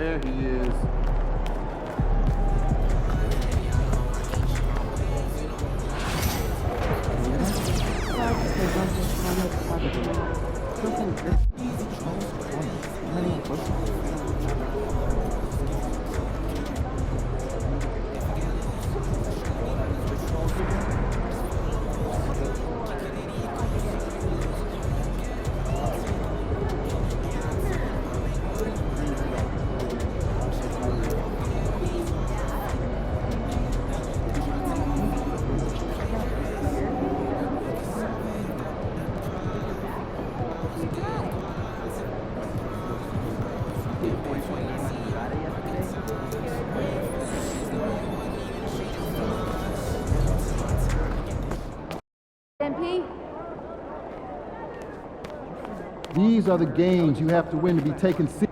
There he is. These are the games you have to win to be taken seriously.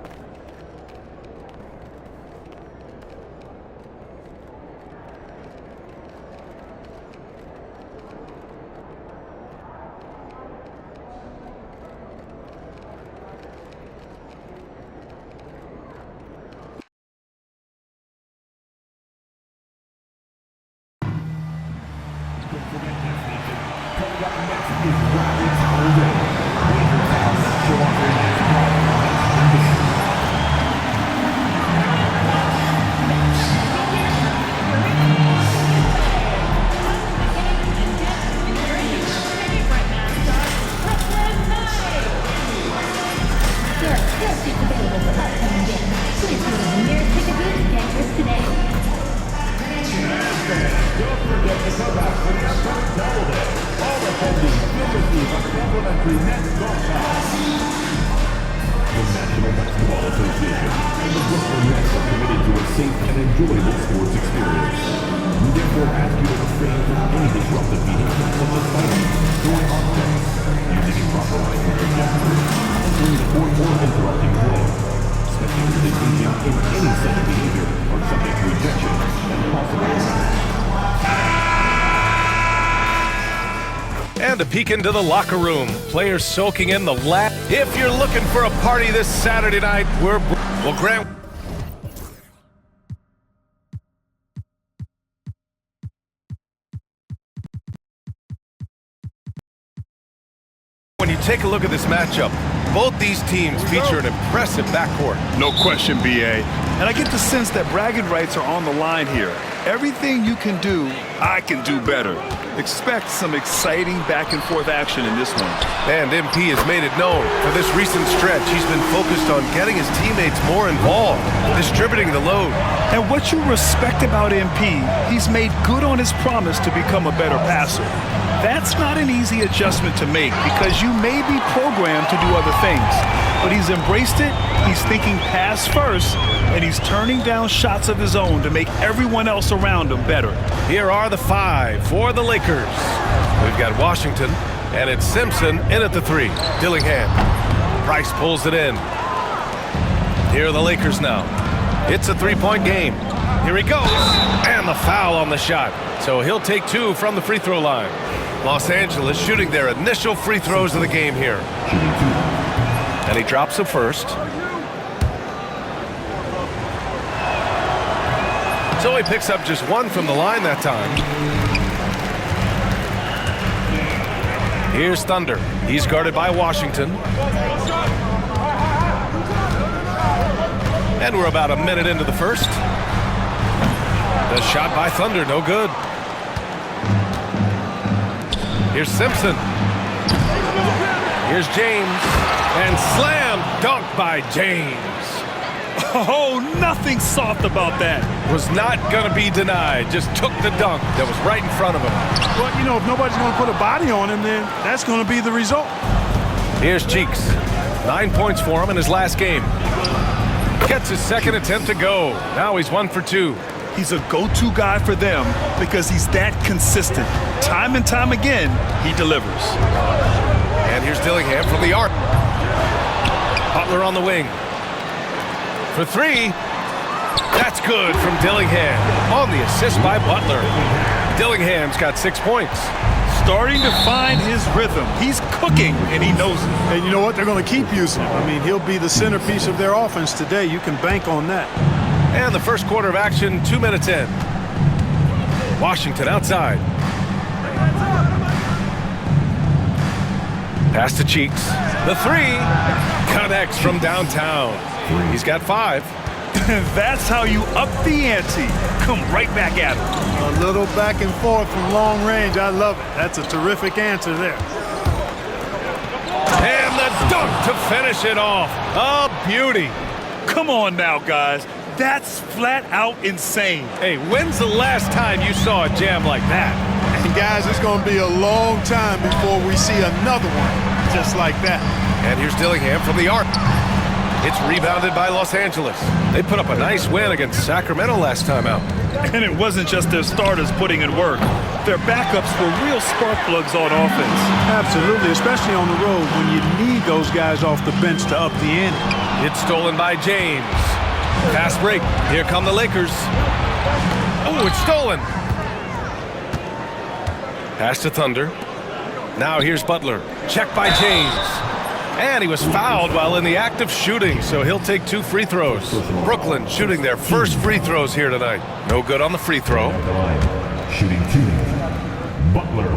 And a peek into the locker room. Players soaking in the lap. If you're looking for a party this Saturday night, we'll grant. When you take a look at this matchup, both these teams feature an impressive backcourt. No question, BA. And I get the sense that bragging rights are on the line here. Everything you can do, I can do better. Expect some exciting back-and-forth action in this one. And MP has made it known. For this recent stretch, he's been focused on getting his teammates more involved, distributing the load. And what you respect about MP, he's made good on his promise to become a better passer. That's not an easy adjustment to make because you may be programmed to do other things. But he's embraced it, he's thinking pass first, and he's turning down shots of his own to make everyone else around him better. Here are the five for the Lakers. We've got Washington, and it's Simpson in at the three. Dillingham. Price pulls it in. Here are the Lakers now. It's a three-point game. Here he goes, and the foul on the shot. So he'll take two from the free throw line. Los Angeles shooting their initial free throws of the game here. And he drops the first. So he picks up just one from the line that time. Here's Thunder. He's guarded by Washington. And we're about a minute into the first. The shot by Thunder, no good. Here's Simpson. Here's James. And slam dunk by James. Oh, nothing soft about that. Was not going to be denied. Just took the dunk that was right in front of him. Well, you know, if nobody's going to put a body on him, then that's going to be the result. Here's Cheeks. 9 points for him in his last game. Gets his second attempt to go. Now he's 1 for 2. He's a go-to guy for them because he's that consistent. Time and time again, he delivers. And here's Dillingham from the arc. Butler on the wing. For three. That's good from Dillingham. On the assist by Butler. Dillingham's got 6 points. starting to find his rhythm. He's cooking, and he knows it. And you know what? They're going to keep using him. I mean, he'll be the centerpiece of their offense today. You can bank on that. And the first quarter of action, 2 minutes in. Washington outside. Pass to Cheeks. The three connects from downtown. He's got 5. That's how you up the ante. Come right back at him. A little back and forth from long range. I love it. That's a terrific answer there. And the dunk to finish it off. A beauty. Come on now, guys. That's flat out insane. Hey, when's the last time you saw a jam like that? And guys, it's going to be a long time before we see another one just like that. And here's Dillingham from the arc. It's rebounded by Los Angeles. They put up a nice win against Sacramento last time out. And it wasn't just their starters putting in work. Their backups were real spark plugs on offense. Absolutely, especially on the road when you need those guys off the bench to up the ante. It's stolen by James. Fast break. Here come the Lakers. Oh, it's stolen. Pass to Thunder. Now here's Butler. Checked by James. And he was fouled while in the act of shooting, so he'll take 2 free throws. Brooklyn shooting their first free throws here tonight. No good on the free throw. Shooting 2. Butler.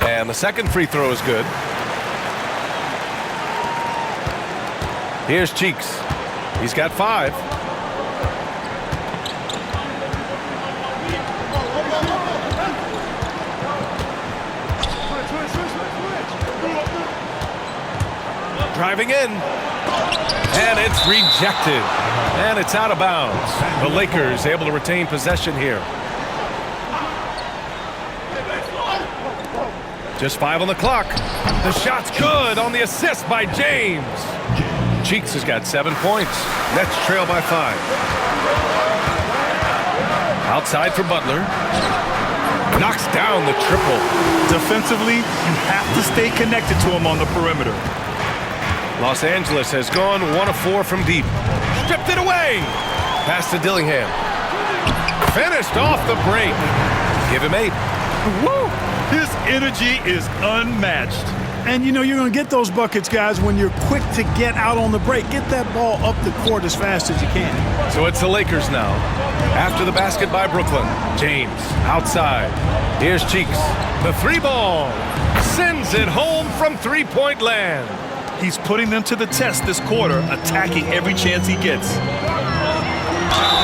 And the second free throw is good. Here's Cheeks. He's got 5. Driving in. And it's rejected. And it's out of bounds. The Lakers able to retain possession here. Just 5 on the clock. The shot's good on the assist by James. Cheeks has got 7 points. Nets trail by 5. Outside for Butler. Knocks down the triple. Defensively, you have to stay connected to him on the perimeter. Los Angeles has gone 1 of 4 from deep. Stripped it away. Pass to Dillingham. Finished off the break. Give him 8. Woo! His energy is unmatched. And you know you're going to get those buckets, guys, when you're quick to get out on the break. Get that ball up the court as fast as you can. So it's the Lakers now. After the basket by Brooklyn. James outside. Here's Cheeks. The 3 ball. Sends it home from three-point land. He's putting them to the test this quarter, attacking every chance he gets.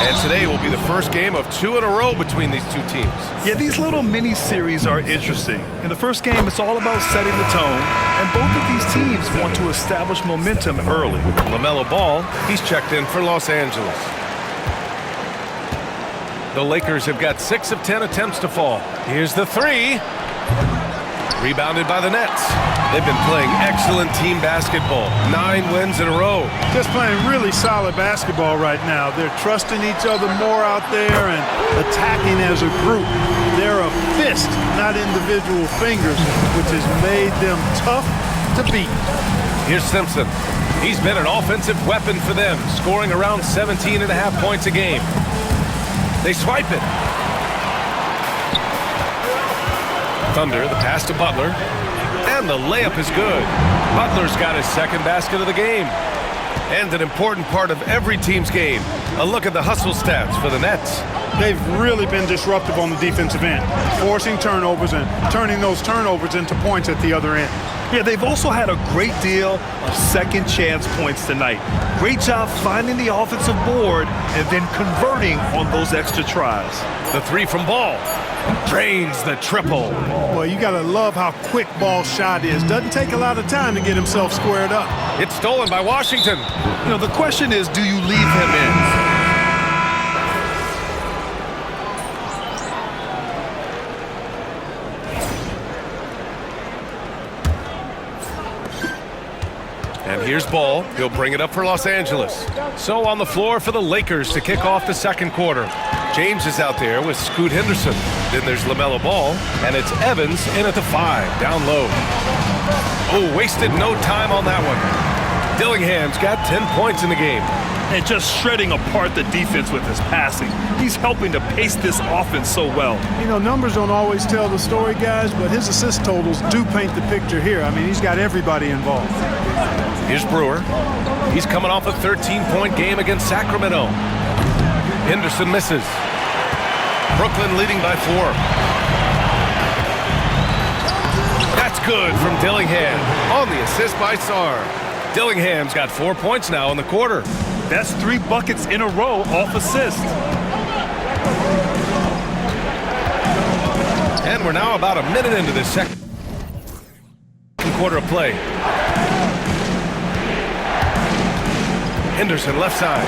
And today will be the first game of 2 in a row between these two teams. Yeah, these little mini-series are interesting. In the first game, it's all about setting the tone, and both of these teams want to establish momentum early. LaMelo Ball, he's checked in for Los Angeles. The Lakers have got 6 of 10 attempts to fall. Here's the 3. Rebounded by the Nets. They've been playing excellent team basketball. 9 wins in a row. Just playing really solid basketball right now. They're trusting each other more out there and attacking as a group. They're a fist, not individual fingers, which has made them tough to beat. Here's Simpson. He's been an offensive weapon for them, scoring around 17.5 points a game. They swipe it. Thunder, the pass to Butler. And the layup is good. Butler's got his second basket of the game. And an important part of every team's game. A look at the hustle stats for the Nets. They've really been disruptive on the defensive end, forcing turnovers and turning those turnovers into points at the other end. Yeah, they've also had a great deal of second chance points tonight. Great job finding the offensive board and then converting on those extra tries. The 3 from Ball. Drains the triple. Well, you got to love how quick Ball's shot is. Doesn't take a lot of time to get himself squared up. It's stolen by Washington. You know, the question is, do you leave him in? And here's Ball. He'll bring it up for Los Angeles. So on the floor for the Lakers to kick off the second quarter. James is out there with Scoot Henderson. Then there's LaMelo Ball. And it's Evans in at the 5, down low. Oh, wasted no time on that one. Dillingham's got 10 points in the game. And just shredding apart the defense with his passing. He's helping to pace this offense so well. You know, numbers don't always tell the story, guys, but his assist totals do paint the picture here. I mean, he's got everybody involved. Here's Brewer. He's coming off a 13-point game against Sacramento. Henderson misses. Brooklyn leading by 4. That's good from Dillingham on the assist by Sarr. Dillingham's got 4 points now in the quarter. That's 3 buckets in a row off assist. And we're now about a minute into this second quarter of play. Henderson left side.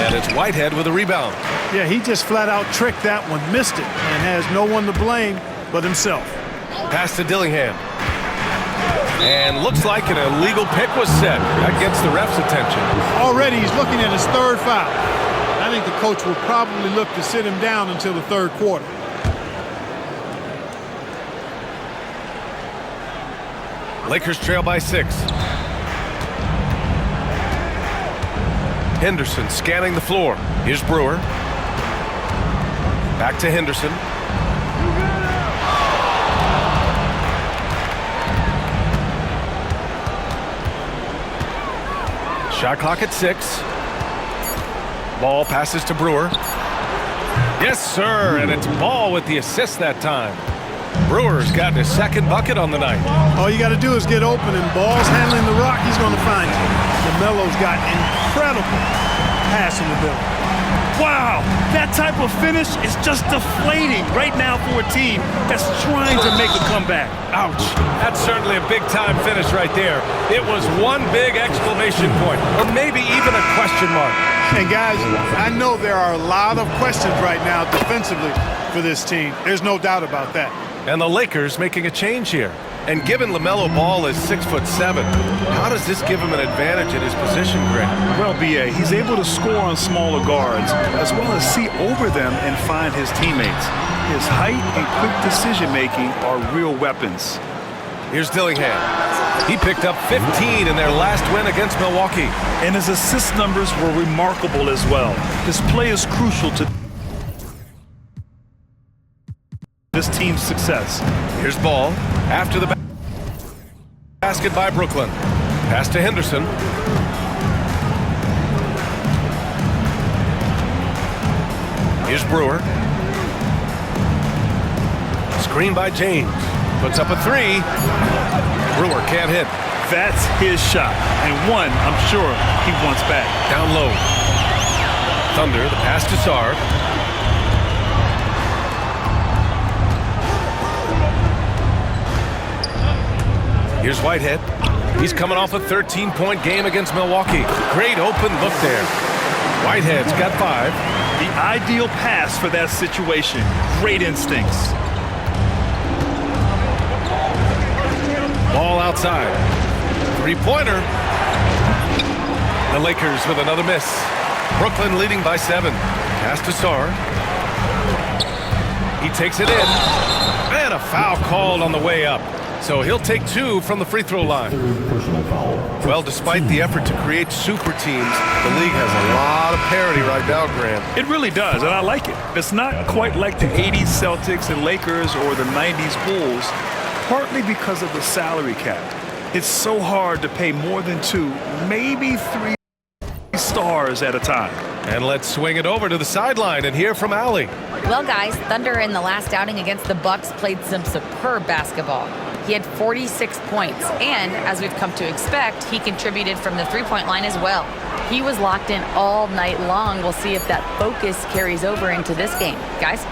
And it's Whitehead with a rebound. Yeah, he just flat out tricked that one, missed it, and has no one to blame but himself. Pass to Dillingham. And looks like an illegal pick was set. That gets the ref's attention. Already he's looking at his 3rd foul. I think the coach will probably look to sit him down until the 3rd quarter. Lakers trail by 6. Henderson scanning the floor. Here's Brewer. Back to Henderson. Shot clock at 6. Ball passes to Brewer. Yes, sir, and it's Ball with the assist that time. Brewer's gotten his 2nd bucket on the night. All you got to do is get open, and Ball's handling the rock. He's going to find you. LaMelo's got incredible passing ability. Wow, that type of finish is just deflating right now for a team that's trying to make a comeback. Ouch. That's certainly a big-time finish right there. It was one big exclamation point, or maybe even a question mark. And guys, I know there are a lot of questions right now defensively for this team. There's no doubt about that. And the Lakers making a change here. And given LaMelo Ball is 6'7", how does this give him an advantage in his position, Grant? Well, B.A., he's able to score on smaller guards, as well as see over them and find his teammates. His height and quick decision-making are real weapons. Here's Dillingham. He picked up 15 in their last win against Milwaukee. And his assist numbers were remarkable as well. His play is crucial to this team's success. Here's Ball after the basket by Brooklyn. Pass to Henderson. Here's Brewer. Screen by James. Puts up a 3. Brewer can't hit. That's his shot, and one I'm sure he wants back. Down low. Thunder, the pass to Sarr. Here's Whitehead. He's coming off a 13-point game against Milwaukee. Great open look there. Whitehead's got 5. The ideal pass for that situation. Great instincts. Ball outside. 3-pointer. The Lakers with another miss. Brooklyn leading by 7. Pass to Sarr. He takes it in. And a foul called on the way up. So he'll take 2 from the free throw line. Personal foul. Well, despite the effort to create super teams, the league has a lot of parity right now, Grant. It really does, and I like it. It's not quite like the 80s Celtics and Lakers or the 90s Bulls, partly because of the salary cap. It's so hard to pay more than 2, maybe 3 stars at a time. And let's swing it over to the sideline and hear from Allie. Well, guys, Thunder in the last outing against the Bucks played some superb basketball. He had 46 points, and as we've come to expect, he contributed from the three-point line as well. He was locked in all night long. We'll see if that focus carries over into this game. Guys?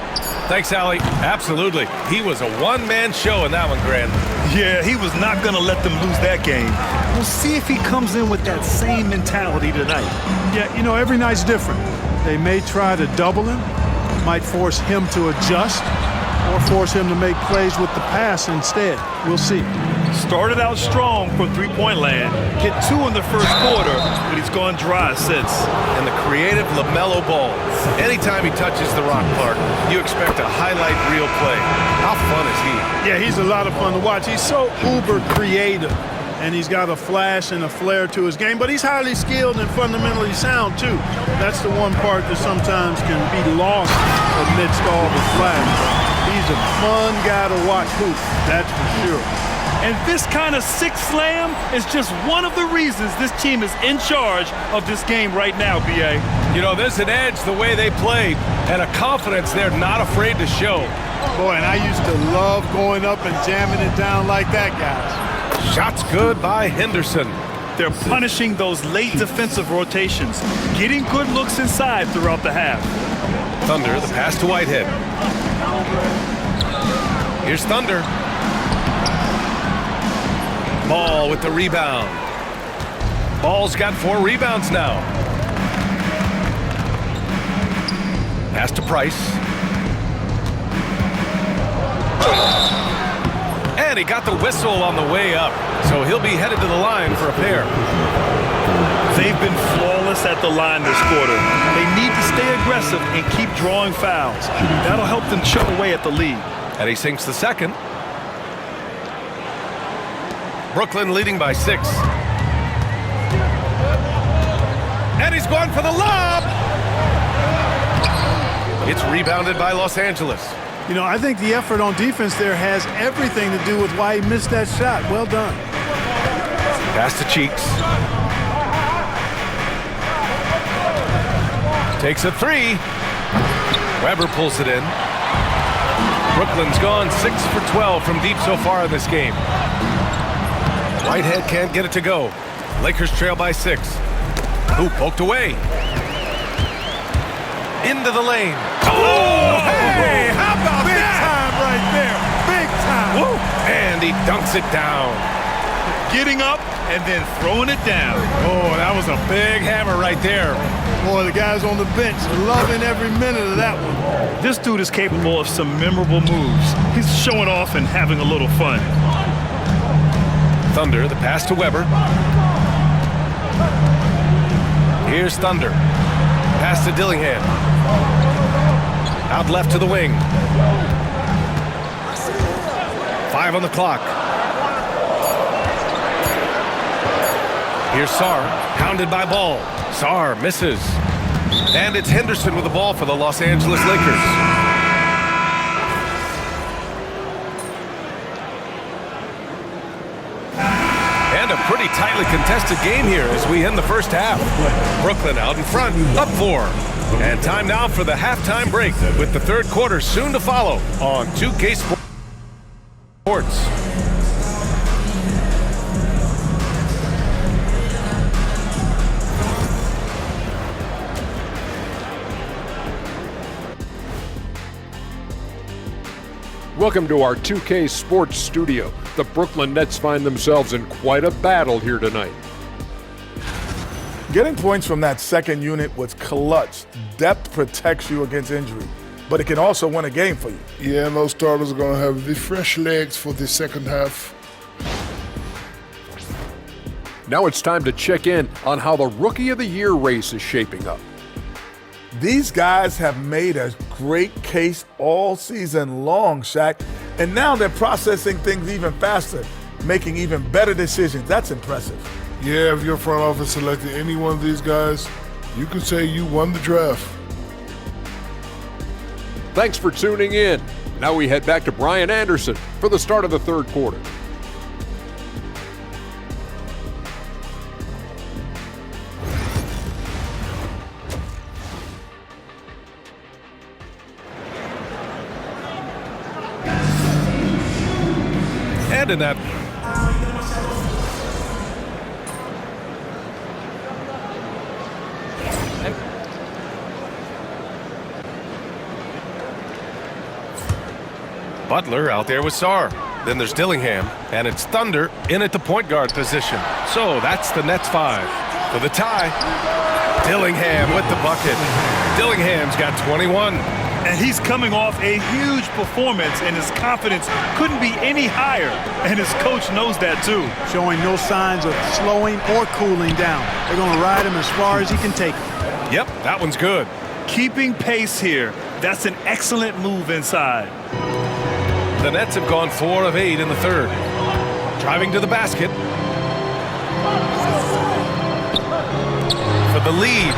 Thanks, Allie. Absolutely. He was a one-man show in that one, Grant. Yeah, he was not going to let them lose that game. We'll see if he comes in with that same mentality tonight. Yeah, you know, every night's different. They may try to double him, might force him to adjust, or force him to make plays with the pass instead. We'll see. Started out strong from three-point land, hit 2 in the first quarter, but he's gone dry since. And the creative LaMelo Ball. Anytime he touches the rock, Clark, you expect a highlight reel play. How fun is he? Yeah, he's a lot of fun to watch. He's so uber creative and he's got a flash and a flair to his game, but he's highly skilled and fundamentally sound too. That's the one part that sometimes can be lost amidst all the flash. He's a fun guy to watch hoop, that's for sure. And this kind of six slam is just one of the reasons this team is in charge of this game right now, B.A. You know, there's an edge the way they play and a confidence they're not afraid to show. Boy, and I used to love going up and jamming it down like that, guys. Shots good by Henderson. They're punishing those late defensive rotations, getting good looks inside throughout the half. Thunder, the pass to Whitehead. Here's Thunder. Ball with the rebound. Ball's got 4 rebounds now. Pass to Price. And he got the whistle on the way up, so he'll be headed to the line for a pair. They've been flawless at the line this quarter. They need to stay aggressive and keep drawing fouls. That'll help them chip away at the lead. And he sinks the second. Brooklyn leading by 6. And he's going for the lob. It's rebounded by Los Angeles. You know, I think the effort on defense there has everything to do with why he missed that shot. Well done. Pass to Cheeks. Takes a 3. Weber pulls it in. Brooklyn's gone 6 for 12 from deep so far in this game. Whitehead can't get it to go. Lakers trail by 6. Who poked away? Into the lane. Oh, hey, how about Big that? time right there. Big time. Woo. And he dunks it down. Getting up and then throwing it down. Oh, that was a big hammer right there. Boy, the guys on the bench loving every minute of that one. This dude is capable of some memorable moves. He's showing off and having a little fun. Thunder, the pass to Weber. Here's Thunder. Pass to Dillingham. Out left to the wing. 5 on the clock. Here's Sarr, hounded by Ball. Sarr misses. And it's Henderson with the ball for the Los Angeles Lakers. And a pretty tightly contested game here as we end the first half. Brooklyn out in front, up 4. And time now for the halftime break with the third quarter soon to follow on 2K Sports. Welcome to our 2K Sports studio. The Brooklyn Nets find themselves in quite a battle here tonight. Getting points from that second unit was clutch. Depth protects you against injury, but it can also win a game for you. Yeah, and those starters are going to have the fresh legs for the second half. Now it's time to check in on how the Rookie of the Year race is shaping up. These guys have made a great case all season long, Shaq, and now they're processing things even faster, making even better decisions. That's impressive. Yeah, if your front office selected any one of these guys, you can say you won the draft. Thanks for tuning in. Now we head back to Brian Anderson for the start of the third quarter. And in that Butler out there with Sarr. Then there's Dillingham, and it's Thunder in at the point guard position. So that's the Nets 5. For the tie, Dillingham with the bucket. Dillingham's got 21. And he's coming off a huge performance, and his confidence couldn't be any higher. And his coach knows that too. Showing no signs of slowing or cooling down. They're going to ride him as far as he can take him. Yep, that one's good. Keeping pace here. That's an excellent move inside. The Nets have gone 4 of 8 in the third. Driving to the basket. the lead.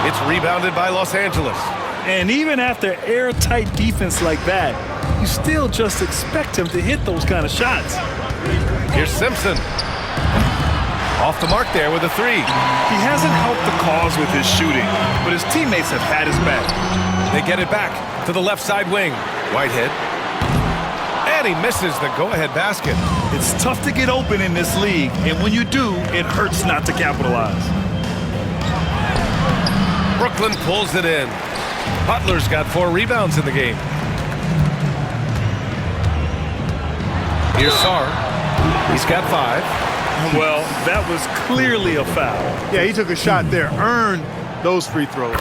It's rebounded by Los Angeles. And even after airtight defense like that, you still just expect him to hit those kind of shots. Here's Simpson. Off the mark there with a three. He hasn't helped the cause with his shooting, but his teammates have had his back. They get it back to the left side wing. Whitehead. And he misses the go-ahead basket. It's tough to get open in this league, and when you do, it hurts not to capitalize. Brooklyn pulls it in. Butler's got 4 rebounds in the game. Here's Sarr. He's got 5. Well, that was clearly a foul. Yeah, he took a shot there, earned those free throws.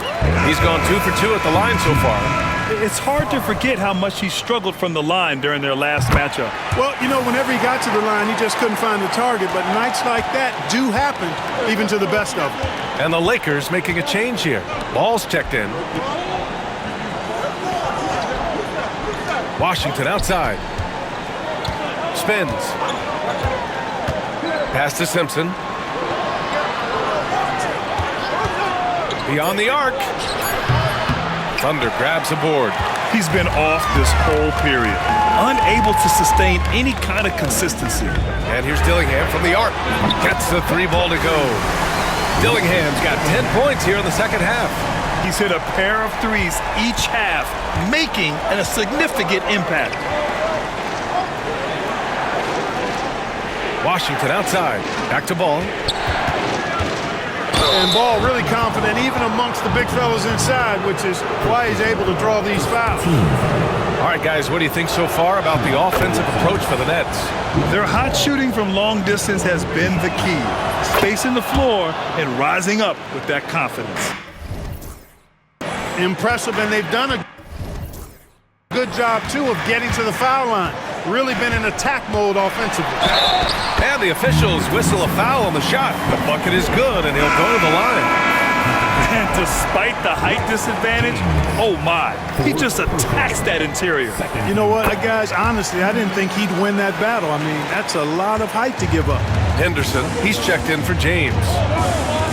He's gone 2 for 2 at the line so far. It's hard to forget how much he struggled from the line during their last matchup. Well, you know, whenever he got to the line, he just couldn't find the target. But nights like that do happen, even to the best of them. And the Lakers making a change here. Ball's checked in. Washington outside. Spins. Pass to Simpson. Beyond the arc. Thunder grabs a board. He's been off this whole period, unable to sustain any kind of consistency. And here's Dillingham from the arc. Gets the 3 ball to go. Dillingham's got 10 points here in the second half. He's hit a pair of threes each half, making a significant impact. Washington outside. Back to Ball. And Ball really confident even amongst the big fellas inside, which is why he's able to draw these fouls. All right, guys, what do you think so far about the offensive approach for the Nets? Their hot shooting from long distance has been the key. Spacing the floor and rising up with that confidence. Impressive, and they've done a good job, too, of getting to the foul line. Really been in attack mode offensively. And the officials whistle a foul on the shot. The bucket is good, and he'll go to the line. And despite the height disadvantage, oh my, he just attacks that interior. You know what, guys, honestly, I didn't think he'd win that battle. I mean, that's a lot of height to give up. Henderson, he's checked in for James.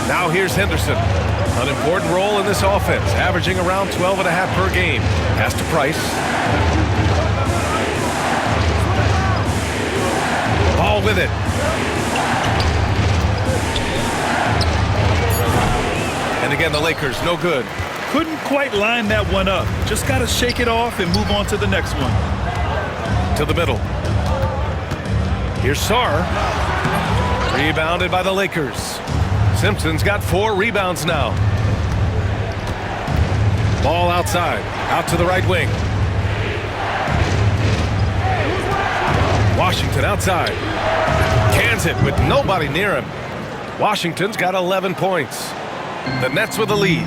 Now here's Henderson. An important role in this offense, averaging around 12.5 per game. Pass to Price. Ball with it. And again, the Lakers, no good. Couldn't quite line that one up. Just got to shake it off and move on to the next one. To the middle. Here's Sarr. Rebounded by the Lakers. Simpson's got 4 rebounds now. Ball outside. Out to the right wing. Washington outside. Cans it with nobody near him. Washington's got 11 points. The Nets with the lead.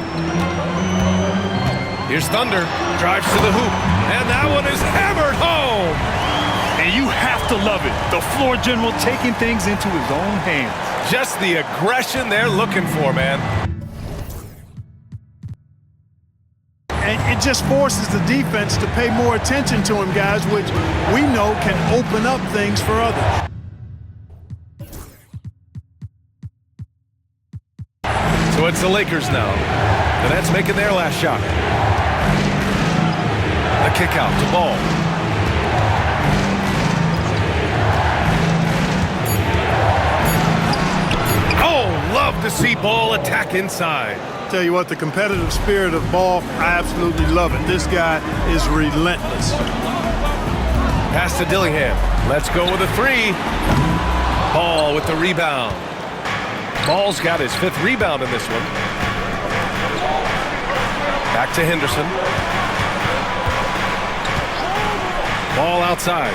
Here's Thunder. Drives to the hoop. And that one is hammered home. And you have to love it. The floor general taking things into his own hands. Just the aggression they're looking for, man. And it just forces the defense to pay more attention to him, guys, which we know can open up things for others. So it's the Lakers now. The Nets making their last shot. The kick out to Ball. Oh, love to see Ball attack inside. Tell you what, the competitive spirit of Ball, I absolutely love it. This guy is relentless. Pass to Dillingham. Let's go with a 3. Ball with the rebound. Ball's got his 5th rebound in this one. Back to Henderson. Ball outside.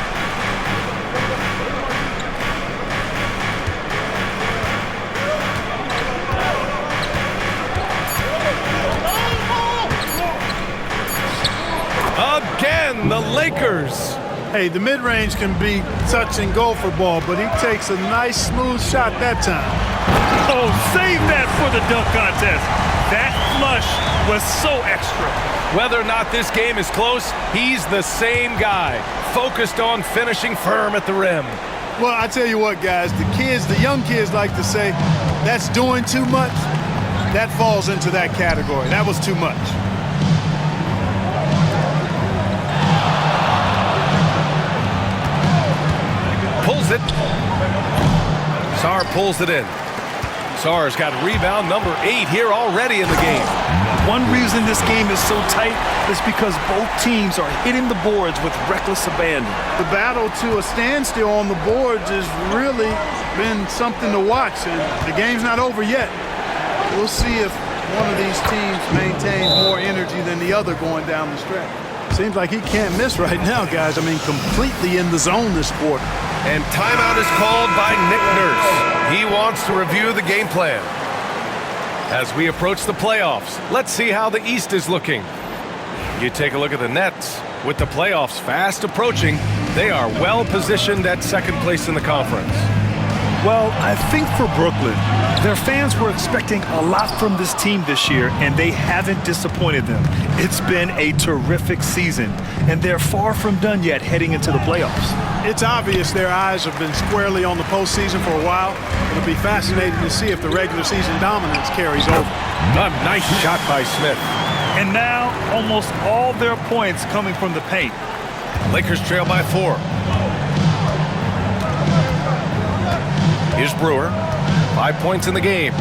Again, the Lakers. Hey, the mid-range can be touch and go for Ball, but he takes a nice, smooth shot that time. Oh, save that for the dunk contest. That flush was so extra. Whether or not this game is close, he's the same guy, focused on finishing firm at the rim. Well, I tell you what, guys, the young kids like to say, that's doing too much. That falls into that category. That was too much. Pulls it. Sarr pulls it in. Sarr's got rebound number 8 here already in the game. One reason this game is so tight is because both teams are hitting the boards with reckless abandon. The battle to a standstill on the boards has really been something to watch, and the game's not over yet. We'll see if one of these teams maintains more energy than the other going down the stretch. Seems like he can't miss right now, guys. I mean, completely in the zone this quarter. And timeout is called by Nick Nurse. He wants to review the game plan. As we approach the playoffs, let's see how the East is looking. You take a look at the Nets. With the playoffs fast approaching, they are well positioned at second place in the conference. Well, I think for Brooklyn, their fans were expecting a lot from this team this year, and they haven't disappointed them. It's been a terrific season, and they're far from done yet heading into the playoffs. It's obvious their eyes have been squarely on the postseason for a while. It'll be fascinating to see if the regular season dominance carries over. A nice shot by Smith. And now, almost all their points coming from the paint. Lakers trail by 4. Here's Brewer. 5 points in the game.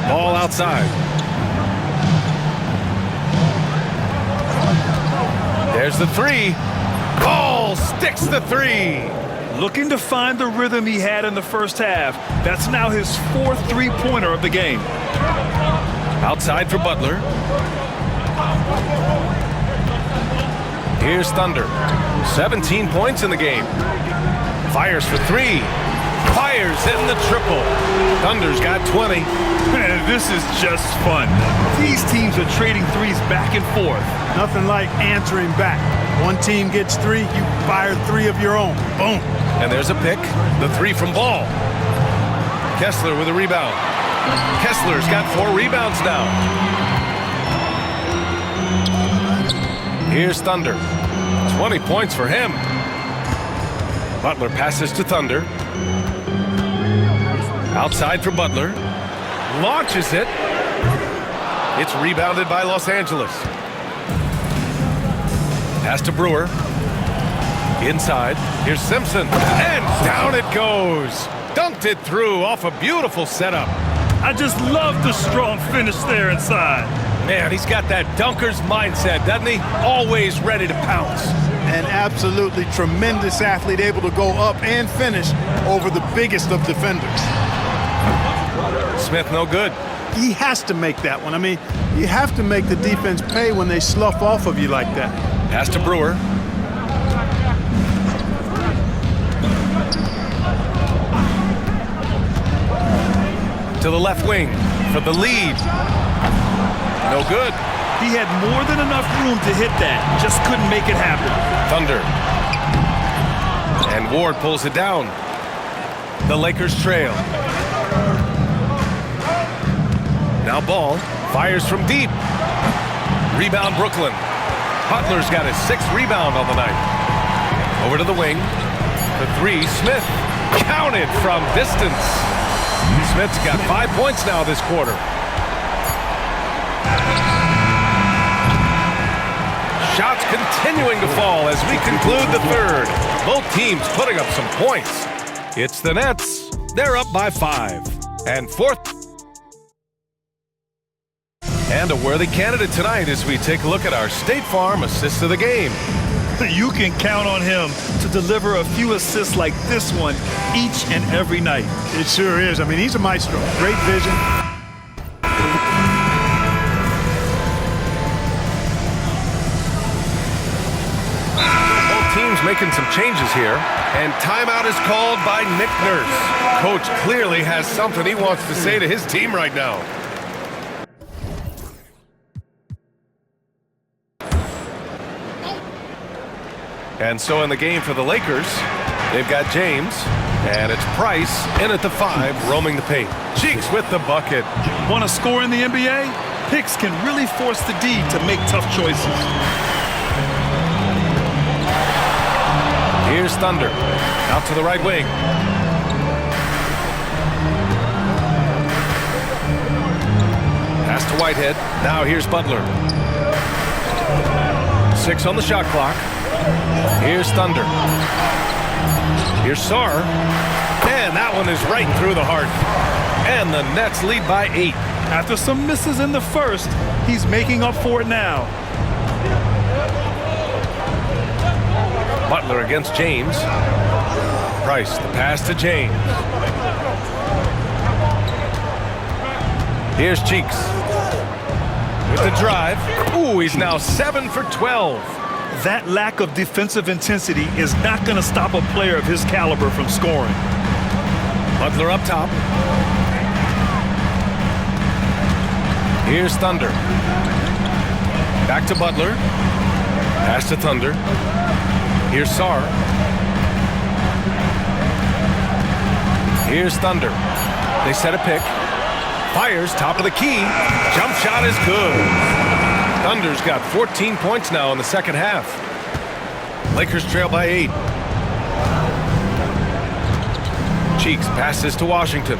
Ball outside. There's the 3. Ball sticks the 3. Looking to find the rhythm he had in the first half. That's now his 4th three-pointer of the game. Outside for Butler. Here's Thunder. 17 points in the game. Fires for 3. Fires in the triple. Thunder's got 20. Man, this is just fun. These teams are trading threes back and forth. Nothing like answering back. One team gets 3, you fire 3 of your own. Boom. And there's a pick. The 3 from Ball. Kessler with a rebound. Kessler's got 4 rebounds now. Here's Thunder. 20 points for him. Butler passes to Thunder. Outside for Butler. Launches it. It's rebounded by Los Angeles. Pass to Brewer. Inside. Here's Simpson. And down it goes. Dunked it through off a beautiful setup. I just love the strong finish there inside. Man, he's got that dunker's mindset, doesn't he? Always ready to pounce. An absolutely tremendous athlete, able to go up and finish over the biggest of defenders. Smith no good. He has to make that one. I mean, you have to make the defense pay when they slough off of you like that. Pass to Brewer. To the left wing for the lead. No good. He had more than enough room to hit that. Just couldn't make it happen. Thunder. And Ward pulls it down. The Lakers trail. Now Ball fires from deep. Rebound Brooklyn. Butler's got his 6th rebound on the night. Over to the wing. The 3, Smith. Counted from distance. Smith's got 5 points now this quarter. Shots continuing to fall as we conclude the 3rd. Both teams putting up some points. It's the Nets. They're up by 5. And 4th. And a worthy candidate tonight as we take a look at our State Farm assist of the game. You can count on him to deliver a few assists like this one each and every night. It sure is. I mean, he's a maestro. Great vision. Both teams making some changes here. And timeout is called by Nick Nurse. Coach clearly has something he wants to say to his team right now. And so in the game for the Lakers, they've got James, and it's Price in at the 5, roaming the paint. Cheeks with the bucket. Want to score in the NBA? Picks can really force the D to make tough choices. Here's Thunder. Out to the right wing. Pass to Whitehead. Now here's Butler. 6 on the shot clock. Here's Thunder. Here's Sarr. And that one is right through the heart. And the Nets lead by 8. After some misses in the first, he's making up for it now. Butler against James. Price, the pass to James. Here's Cheeks. With the drive. Ooh, he's now 7 for 12. That lack of defensive intensity is not going to stop a player of his caliber from scoring. Butler up top. Here's Thunder. Back to Butler. Pass to Thunder. Here's Sarr. Here's Thunder. They set a pick. Fires, top of the key. Jump shot is good. Thunder's got 14 points now in the second half. Lakers trail by 8. Cheeks passes to Washington.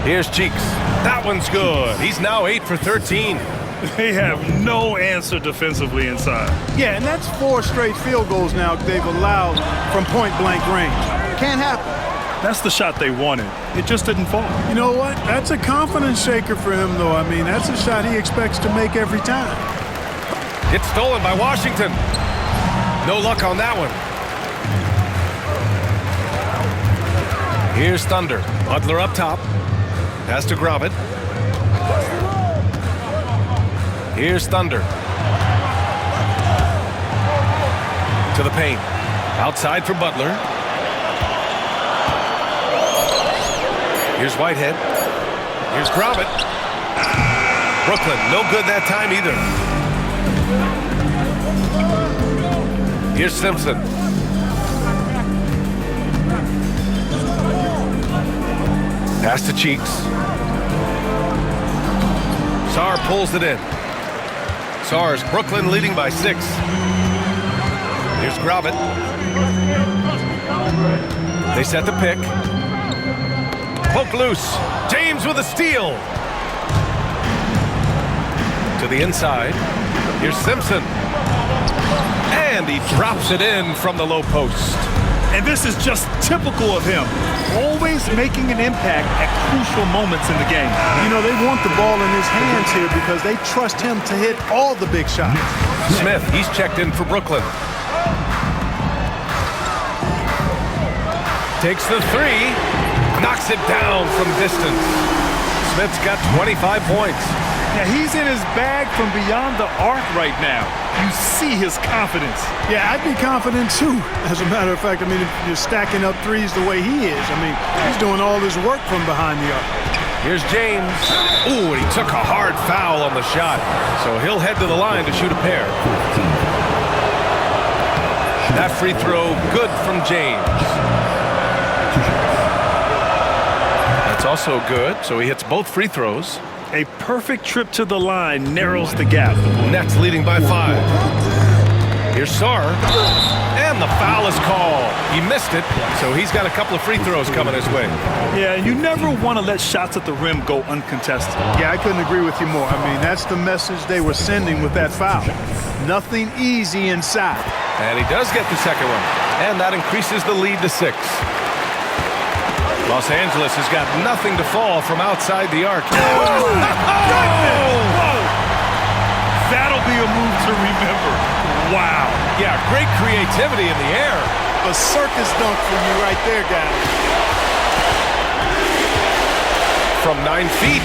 Here's Cheeks. That one's good. He's now 8 for 13. They have no answer defensively inside. Yeah, and that's 4 straight field goals now they've allowed from point-blank range. Can't happen. That's the shot they wanted. It just didn't fall. You know what? That's a confidence shaker for him, though. I mean, that's a shot he expects to make every time. It's stolen by Washington. No luck on that one. Here's Thunder. Butler up top. Pass to Gromit. Here's Thunder. To the paint. Outside for Butler. Here's Whitehead. Here's Gromit. Brooklyn, no good that time either. Here's Simpson. Pass to Cheeks. Sarr pulls it in. Sarr's Brooklyn leading by 6. Here's Gromit. They set the pick. Poke loose. James with a steal. To the inside. Here's Simpson. And he drops it in from the low post. And this is just typical of him. Always making an impact at crucial moments in the game. You know, they want the ball in his hands here because they trust him to hit all the big shots. Smith, he's checked in for Brooklyn. Takes the 3. Knocks it down from distance. Smith's got 25 points. Yeah, he's in his bag from beyond the arc right now. You see his confidence. Yeah, I'd be confident too, as a matter of fact. I mean, if you're stacking up threes the way he is, I mean, he's doing all his work from behind the arc. Here's James. Ooh, and he took a hard foul on the shot. So he'll head to the line to shoot a pair. That free throw, good from James. That's also good, so he hits both free throws. A perfect trip to the line narrows the gap. Nets leading by 5. Here's Sarr. And the foul is called. He missed it, so he's got a couple of free throws coming his way. Yeah, you never want to let shots at the rim go uncontested. Yeah, I couldn't agree with you more. I mean, that's the message they were sending with that foul. Nothing easy inside. And he does get the second one. And that increases the lead to 6. Los Angeles has got nothing to fall from outside the arc. Oh! That'll be a move to remember. Wow. Yeah, great creativity in the air. A circus dunk for you right there, guys. From 9 feet.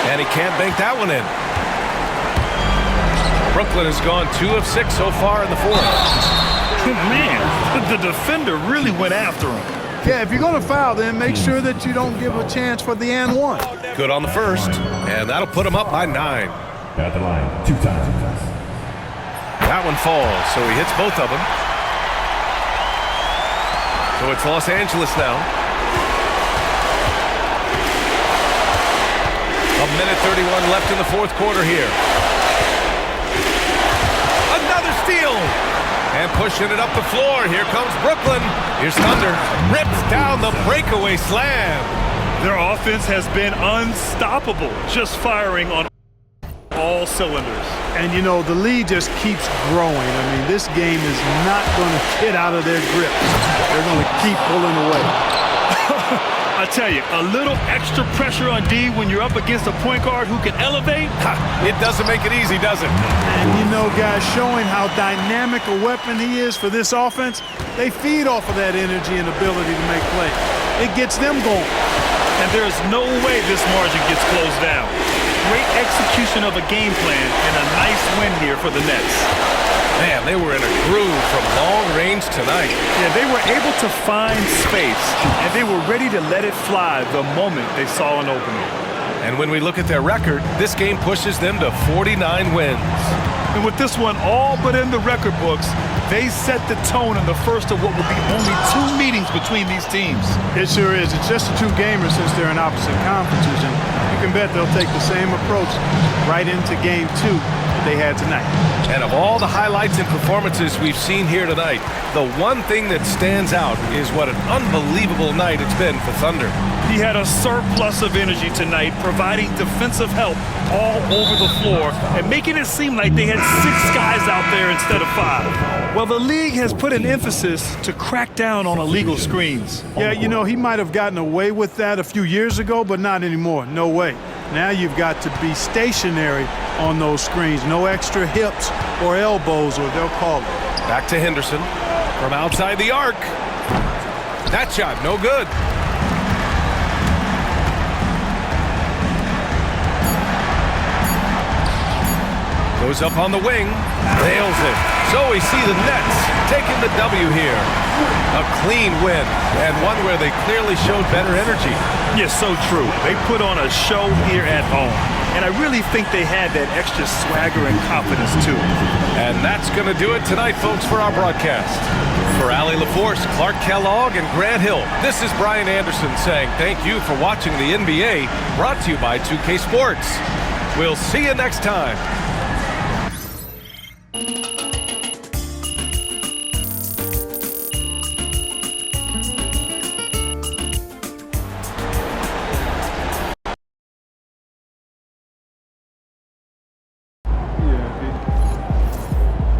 And he can't bank that one in. Brooklyn has gone 2 of 6 so far in the fourth. Man, the defender really went after him. Yeah, if you're going to foul, then make sure that you don't give a chance for the and 1. Good on the first, and that'll put him up by 9. At the line, 2 times. That one falls, so he hits both of them. So it's Los Angeles now. A minute 31 left in the fourth quarter here. Another steal! steal. And pushing it up the floor. Here comes Brooklyn. Here's Thunder. Rips down the breakaway slam. Their offense has been unstoppable, just firing on all cylinders. And, you know, the lead just keeps growing. I mean, this game is not going to get out of their grip. They're going to keep pulling away. I tell you, a little extra pressure on D when you're up against a point guard who can elevate. It doesn't make it easy, does it? And, you know, guys, showing how dynamic a weapon he is for this offense, they feed off of that energy and ability to make plays. It gets them going. And there's no way this margin gets closed down. Great execution of a game plan and a nice win here for the Nets. Man, they were in a groove from long range tonight. Yeah, they were able to find space, and they were ready to let it fly the moment they saw an opening. And when we look at their record, this game pushes them to 49 wins. And with this one all but in the record books, they set the tone in the first of what will be only 2 meetings between these teams. It sure is. It's just a 2-gamer since they're in opposite conferences, and you can bet they'll take the same approach right into Game 2 that they had tonight. And of all the highlights and performances we've seen here tonight, the one thing that stands out is what an unbelievable night it's been for Thunder. He had a surplus of energy tonight, providing defensive help all over the floor and making it seem like they had 6 guys out there instead of 5. Well, the league has put an emphasis to crack down on illegal screens. Yeah, you know, he might have gotten away with that a few years ago, but not anymore. No way. Now you've got to be stationary on those screens. No extra hips or elbows, or they'll call it. Back to Henderson from outside the arc. That shot, no good. Goes up on the wing, nails it. So we see the Nets taking the W here. A clean win, and one where they clearly showed better energy. Yes, so true. They put on a show here at home, and I really think they had that extra swagger and confidence too. And that's going to do it tonight, folks, for our broadcast. For Allie LaForce, Clark Kellogg, and Grant Hill, this is Brian Anderson saying thank you for watching the NBA, brought to you by 2K Sports. We'll see you next time.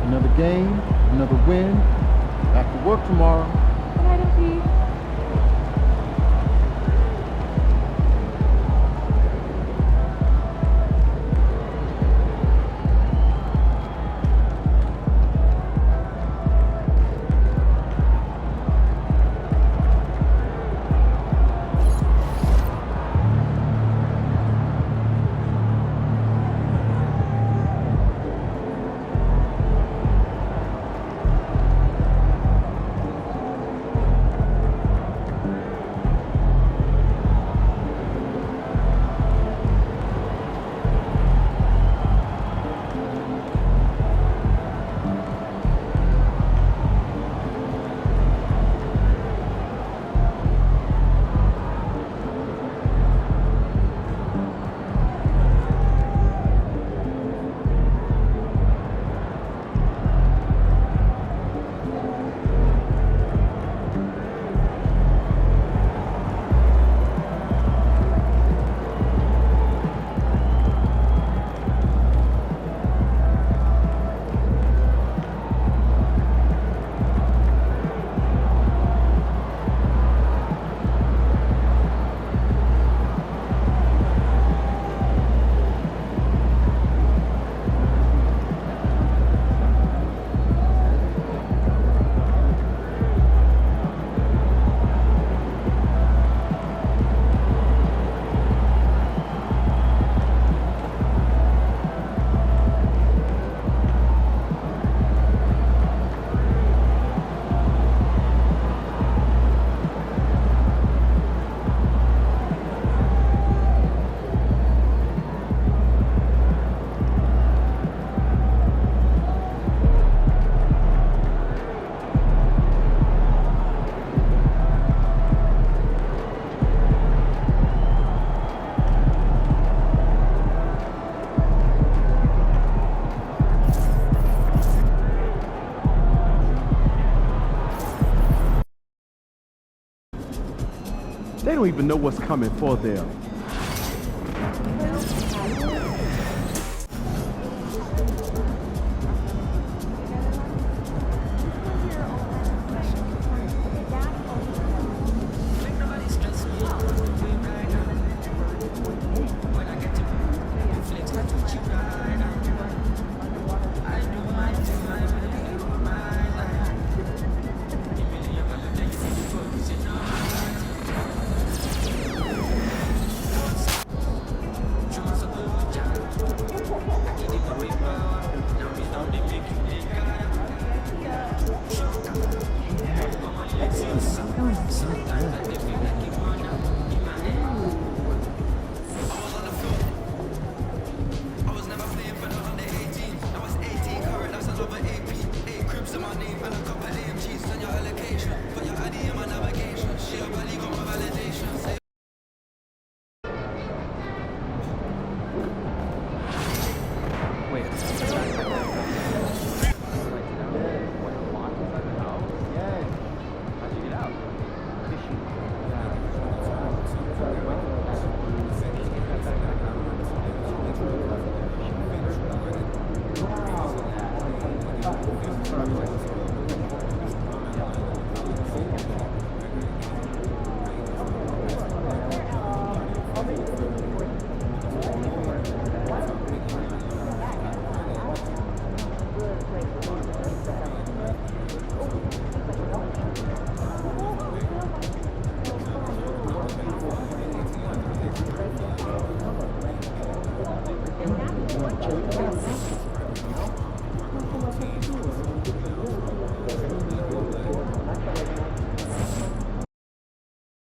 Another game, another win. Back to work tomorrow. Good night, MP. don't even know what's coming for them.